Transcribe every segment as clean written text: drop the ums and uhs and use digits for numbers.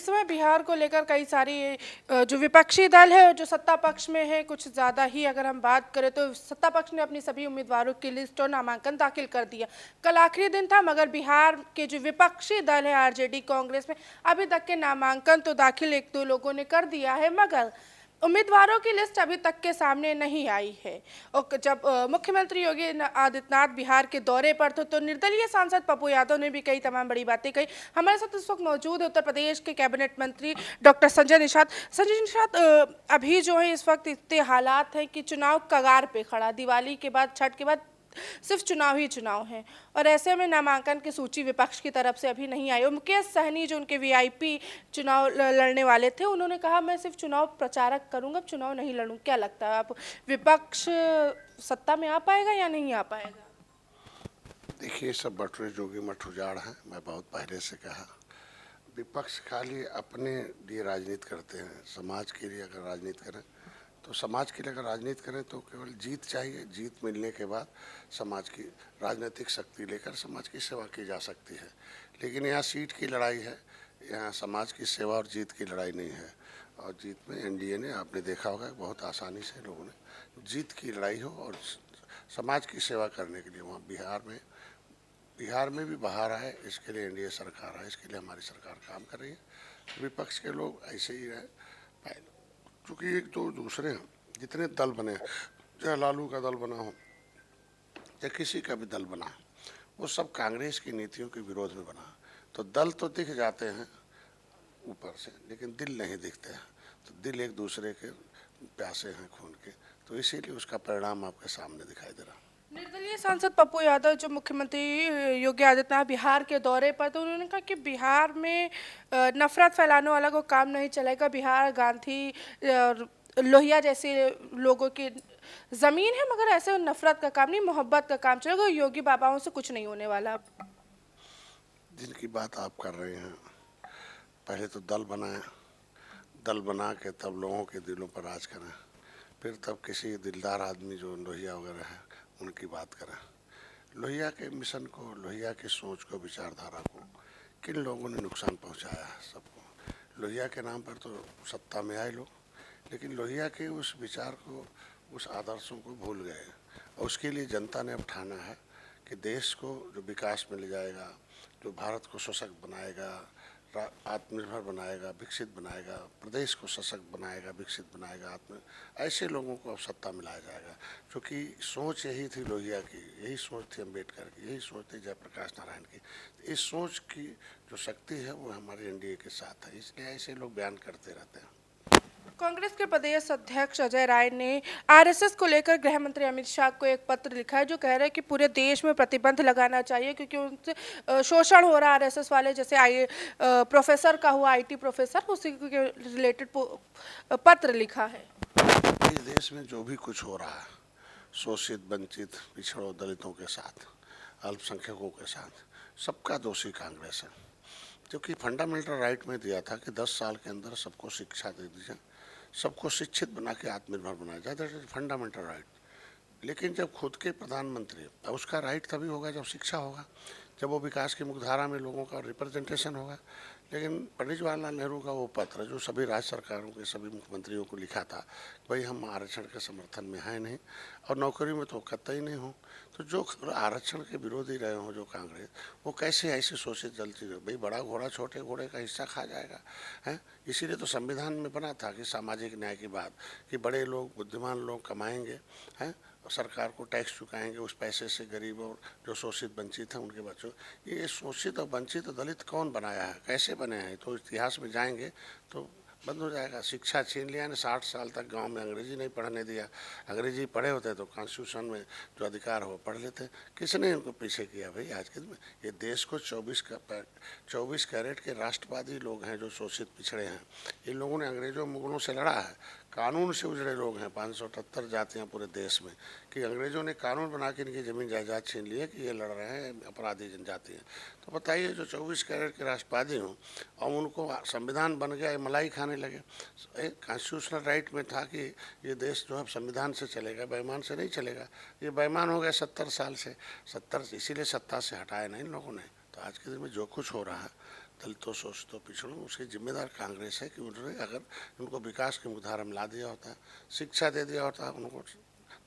इस समय बिहार को लेकर कई सारी जो विपक्षी दल है और जो सत्ता पक्ष में है, कुछ ज़्यादा ही अगर हम बात करें तो सत्ता पक्ष ने अपनी सभी उम्मीदवारों की लिस्ट और नामांकन दाखिल कर दिया। कल आखिरी दिन था, मगर बिहार के जो विपक्षी दल है आरजेडी कांग्रेस में अभी तक के नामांकन तो दाखिल एक दो लोगों ने कर दिया है, मगर उम्मीदवारों की लिस्ट अभी तक के सामने नहीं आई है। और जब मुख्यमंत्री योगी आदित्यनाथ बिहार के दौरे पर थे तो निर्दलीय सांसद पप्पू यादव ने भी कई तमाम बड़ी बातें कही। हमारे साथ इस वक्त मौजूद है उत्तर प्रदेश के कैबिनेट मंत्री डॉक्टर संजय निषाद। संजय निषाद, अभी जो है इस वक्त इतने हालात हैं कि चुनाव कगार पे खड़ा, दिवाली के बाद, छठ के बाद सिर्फ चुनाव ही चुनाव है, और ऐसे में नामांकन की सूची विपक्ष की तरफ से अभी नहीं आई। और मुकेश सहनी जो उनके वीआईपी चुनाव लड़ने वाले थे, उन्होंने कहा मैं सिर्फ चुनाव प्रचारक करूंगा, चुनाव नहीं लड़ूं। क्या लगता है, आप विपक्ष सत्ता में आ पाएगा या नहीं आ पाएगा? देखिए, सब बटुए जोगी मठ उजाड़ है। मैं बहुत पहले से कहा, विपक्ष खाली अपने लिए राजनीति करते हैं। समाज के लिए अगर राजनीति करें तो समाज के लिए अगर राजनीति करें तो केवल जीत चाहिए। जीत मिलने के बाद समाज की राजनीतिक शक्ति लेकर समाज की सेवा की जा सकती है। लेकिन यहाँ सीट की लड़ाई है, यहाँ समाज की सेवा और जीत की लड़ाई नहीं है। और जीत में एनडीए ने, आपने देखा होगा, बहुत आसानी से लोगों ने जीत की लड़ाई हो और समाज की सेवा करने के लिए वहाँ बिहार में भी बाहर आए। इसके लिए एनडीए सरकार है, इसके लिए हमारी सरकार काम कर रही है। विपक्ष के लोग ऐसे ही रहे, चूँकि एक तो दूसरे हैं। जितने दल बने, चाहे लालू का दल बना हो या किसी का भी दल बना, वो सब कांग्रेस की नीतियों के विरोध में बना। तो दल तो दिख जाते हैं ऊपर से, लेकिन दिल नहीं दिखते हैं। तो दिल एक दूसरे के प्यासे हैं खून के, तो इसीलिए उसका परिणाम आपके सामने दिखाई दे रहा है। निर्दलीय सांसद पप्पू यादव जो मुख्यमंत्री योगी आदित्यनाथ बिहार के दौरे पर, तो उन्होंने कहा कि बिहार में नफरत फैलाने वाला को काम नहीं चलेगा। बिहार गांधी और लोहिया जैसे लोगों की जमीन है, मगर ऐसे नफरत का काम नहीं, मोहब्बत का काम चलेगा। योगी बाबाओं से कुछ नहीं होने वाला। जिनकी बात आप कर रहे हैं, पहले तो दल बनाए, दल बना के तब लोगों के दिलों पर राज करें, फिर तब किसी दिलदार आदमी जो लोहिया वगैरह है उनकी बात करें। लोहिया के मिशन को, लोहिया की सोच को, विचारधारा को किन लोगों ने नुकसान पहुंचाया है? सबको। लोहिया के नाम पर तो सत्ता में आए लोग, लेकिन लोहिया के उस विचार को, उस आदर्शों को भूल गए। और उसके लिए जनता ने अब ठाना है कि देश को जो विकास में ले जाएगा, जो भारत को सशक्त बनाएगा, आत्मनिर्भर बनाएगा, विकसित बनाएगा, प्रदेश को सशक्त बनाएगा, विकसित बनाएगा, ऐसे लोगों को अब सत्ता में लाया जाएगा। क्योंकि सोच यही थी लोहिया की, यही सोच थी अम्बेडकर की, यही सोच थी जयप्रकाश नारायण की। इस सोच की जो शक्ति है वो हमारे एनडीए के साथ है, इसलिए ऐसे लोग बयान करते रहते हैं। कांग्रेस के प्रदेश अध्यक्ष अजय राय ने आरएसएस को लेकर गृह मंत्री अमित शाह को एक पत्र लिखा है, जो कह रहे हैं कि पूरे देश में प्रतिबंध लगाना चाहिए, क्योंकि उनसे शोषण हो रहा है। आरएसएस वाले, जैसे प्रोफेसर का हुआ, आईटी प्रोफेसर, उसी के रिलेटेड पत्र लिखा है। इस देश में जो भी कुछ हो रहा है, शोषित, वंचित, पिछड़ों, दलितों के साथ, अल्पसंख्यकों के साथ, सबका दोषी कांग्रेस है। क्योंकि फंडामेंटल राइट में दिया था कि 10 साल के अंदर सबको शिक्षा दे दीजिए, सबको शिक्षित बना के आत्मनिर्भर बनाया जाए। That is fundamental right. लेकिन जब खुद के प्रधानमंत्री, उसका राइट तभी होगा जब शिक्षा होगा, जब वो विकास की मुख्यधारा में लोगों का रिप्रेजेंटेशन होगा। लेकिन पंडित जवाहरलाल नेहरू का वो पत्र जो सभी राज्य सरकारों के सभी मुख्यमंत्रियों को लिखा था, भाई हम आरक्षण के समर्थन में हैं नहीं और नौकरी में तो कतई नहीं हो, तो जो आरक्षण के विरोधी रहे हों जो कांग्रेस, वो कैसे ऐसे शोषित जलती रहे? भाई बड़ा घोड़ा छोटे घोड़े का हिस्सा खा जाएगा, हैं? इसीलिए तो संविधान में बना था कि सामाजिक न्याय की बात, कि बड़े लोग, बुद्धिमान लोग कमाएंगे, हैं, सरकार को टैक्स चुकाएंगे, उस पैसे से गरीब और जो शोषित वंचित हैं उनके बच्चों। ये शोषित और वंचित दलित कौन बनाया है, कैसे बने हैं? तो इतिहास में जाएंगे तो बंद हो जाएगा। शिक्षा छीन लिया ने, 60 साल तक गांव में अंग्रेजी नहीं पढ़ने दिया। अंग्रेजी पढ़े होते तो कॉन्स्टिट्यूशन में जो अधिकार हो पढ़ लेते। किसने इनको पीछे किया? भाई आज के दिन में ये देश को 24 कैरेट के राष्ट्रवादी लोग हैं जो शोषित पिछड़े हैं। इन लोगों ने अंग्रेजों मुगलों से लड़ा है, कानून से उजड़े लोग हैं। 578 जातियाँ पूरे देश में, कि अंग्रेजों ने कानून बना के इनकी ज़मीन जायदाद छीन ली है कि ये लड़ रहे हैं, अपराधी जनजाति हैं। तो बताइए, जो 24 कैरेट के राष्ट्रवादी हों और उनको संविधान बन गया, मलाई खाने लगे। कॉन्स्टिट्यूशनल राइट में था कि ये देश जो है संविधान से चलेगा, बेईमान से नहीं चलेगा। ये बेईमान हो गए 70 साल से, 70, इसीलिए सत्ता से हटाया नहीं इन लोगों ने। तो आज के दिन में जो कुछ हो रहा है दलितों शोषितों पिछड़ों, उसकी जिम्मेदार कांग्रेस है कि उन्होंने अगर उनको विकास की मुख्यधारा में ला दिया होता, शिक्षा दे दिया होता, उनको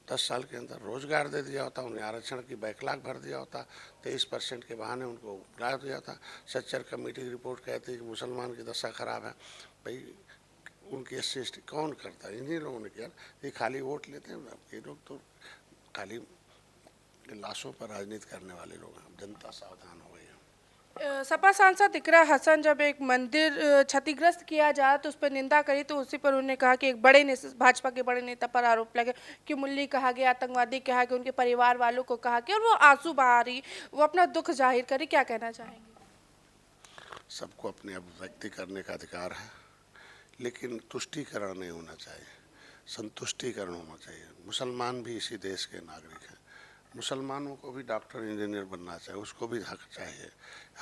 10 साल के अंदर रोजगार दे दिया होता, उन्हें आरक्षण की बैकलॉग भर दिया होता, 23% के बहाने उनको ला दिया था। सच्चर कमेटी की रिपोर्ट कहती है कि मुसलमान की दशा खराब है। भाई उनकी SC ST कौन करता है? इन्हीं लोगों ने किया। ये खाली वोट लेते हैं, ये लोग तो खाली लाशों पर राजनीति करने वाले लोग हैं। जनता सावधान हो गई है। सपा सांसद इकरा हसन जब एक मंदिर क्षतिग्रस्त किया जा तो उस पर निंदा करी, तो उसी पर उन्होंने कहा कि एक भाजपा के बड़े नेता पर आरोप लगे कि मुल्ली कहा गया, आतंकवादी कहा कि उनके परिवार वालों को कहा कि, और वो आंसू बहा रही, वो अपना दुख जाहिर करी। क्या कहना चाहेंगे? सबको अपने अभिव्यक्ति करने का अधिकार है, लेकिन तुष्टीकरण नहीं होना चाहिए, संतुष्टीकरण होना चाहिए। मुसलमान भी इसी देश के नागरिक हैं। मुसलमानों को भी डॉक्टर इंजीनियर बनना चाहिए, उसको भी हक चाहिए।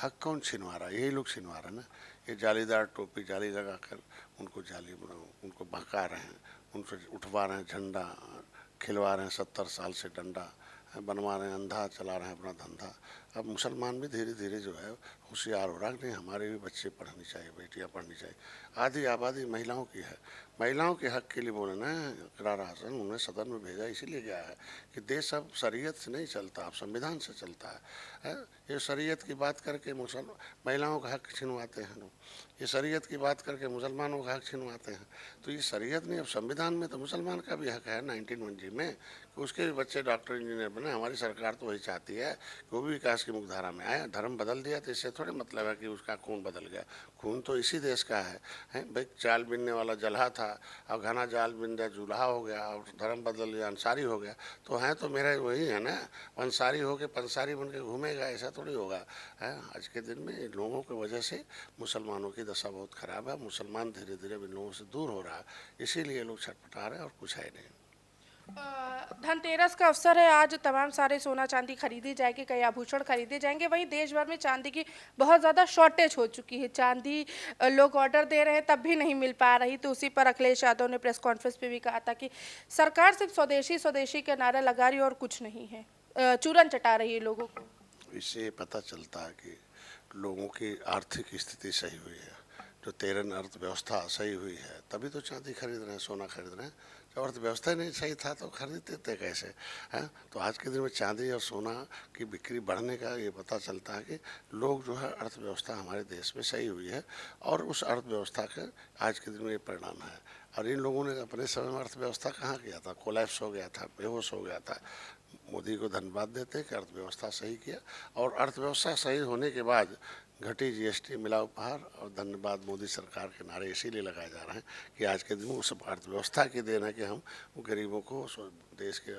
हक कौन छिनवा रहा है? यही लोग छिनवा रहे हैं ना। ये जालीदार टोपी जाली लगाकर उनको बहका रहे हैं, उनसे उठवा रहे हैं झंडा, खिलवा रहे हैं 70 साल से डंडा, बनवा रहे हैं, अंधा चला रहे हैं अपना धंधा। अब मुसलमान भी धीरे धीरे जो है होशियार हो रहा है। नहीं, हमारे भी बच्चे पढ़नी चाहिए, बेटियां पढ़नी चाहिए। आधी आबादी महिलाओं की है। महिलाओं के हक के लिए बोले ना इकरार हसन, उन्हें सदन में भेजा इसीलिए गया है कि देश अब शरीयत से नहीं चलता, अब संविधान से चलता है। ये शरीयत की बात करके महिलाओं का हक छिनवाते हैं लोग, ये शरीयत की बात करके मुसलमानों का हक छिनवाते हैं। तो ये शरीयत नहीं, अब संविधान में तो मुसलमान का भी हक है 191 में कि उसके भी बच्चे डॉक्टर इंजीनियर बने। हमारी सरकार तो वही चाहती है कि वो भी विकास की मुख्यधारा में आए। धर्म बदल दिया तो इससे थोड़े मतलब है कि उसका खून बदल गया। खून तो इसी देश का है। भाई जाल बिनने वाला जल्हा था, अब घना जाल बिन दिया जुल्हा हो गया, और धर्म बदल गया अंसारी हो गया। तो हैं तो मेरा वही है ना, अंसारी हो के पंसारी बन के घूमेगा, ऐसा थोड़ी होगा। है आज के दिन में लोगों की वजह से मुसलमानों की दशा बहुत खराब है। मुसलमान धीरे धीरे इन लोगों से दूर हो रहा है, इसीलिए लोग छटपटा रहे हैं और कुछ है नहीं। धनतेरस का अवसर है आज, तमाम सारे सोना चांदी खरीदी जाएगी, कई आभूषण खरीदे जाएंगे। वहीं देश भर में चांदी की बहुत ज़्यादा शॉर्टेज हो चुकी है। चांदी लोग ऑर्डर दे रहे हैं तब भी नहीं मिल पा रही। तो उसी पर अखिलेश यादव ने प्रेस कॉन्फ्रेंस पे भी कहा था कि सरकार सिर्फ स्वदेशी स्वदेशी का नारा लगा रही है और कुछ नहीं है, चूरन चटा रही है लोगों को। इससे पता चलता है कि लोगों की आर्थिक स्थिति सही हुई है, जो तेरन अर्थव्यवस्था सही हुई है, तभी तो चांदी खरीद रहे हैं, सोना खरीद रहे हैं। जब अर्थव्यवस्था ही नहीं सही था तो खरीदते थे कैसे? हैं तो आज के दिन में चांदी और सोना की बिक्री बढ़ने का ये पता चलता है कि लोग जो है अर्थव्यवस्था हमारे देश में सही हुई है, और उस अर्थव्यवस्था का आज के दिन में ये परिणाम है। और इन लोगों ने अपने समय में अर्थव्यवस्था कहाँ किया था? कोलैप्स हो गया था, बेहोश हो गया था। मोदी को धन्यवाद देते हैं कि अर्थव्यवस्था सही किया, और अर्थव्यवस्था सही होने के बाद घटी GST मिला उपहार, और धन्यवाद मोदी सरकार के नारे इसीलिए लगाए जा रहे हैं कि आज के दिन में उस अर्थव्यवस्था की देन है कि हम गरीबों को देश के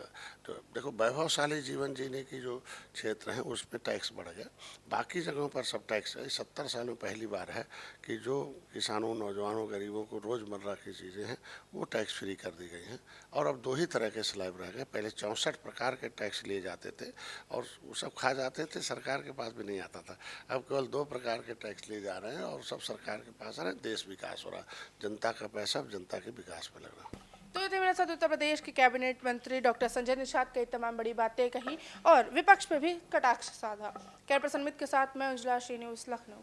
तो देखो वैभवशाली जीवन जीने की जो क्षेत्र हैं उस पर टैक्स बढ़ गया, बाकी जगहों पर सब टैक्स है। 70 साल में पहली बार है कि जो किसानों, नौजवानों, गरीबों को रोज़मर्रा की चीज़ें हैं वो टैक्स फ्री कर दी गई हैं। और अब 2 ही तरह के स्लैब रह गए। पहले 64 प्रकार के टैक्स लिए जाते थे और वो सब खा जाते थे, सरकार के पास भी नहीं आता था। अब केवल 2 प्रकार के टैक्स लिए जा रहे हैं और सब सरकार के पास आ रहे हैं। देश विकास हो रहा है, जनता का पैसा अब जनता के विकास में लग रहा है। तो ये थे मेरे साथ उत्तर प्रदेश के कैबिनेट मंत्री डॉक्टर संजय निषाद, कई तमाम बड़ी बातें कही और विपक्ष पे भी कटाक्ष साधा। कैमरा पर्सन अमित के साथ मैं उजला, न्यूज़ लखनऊ।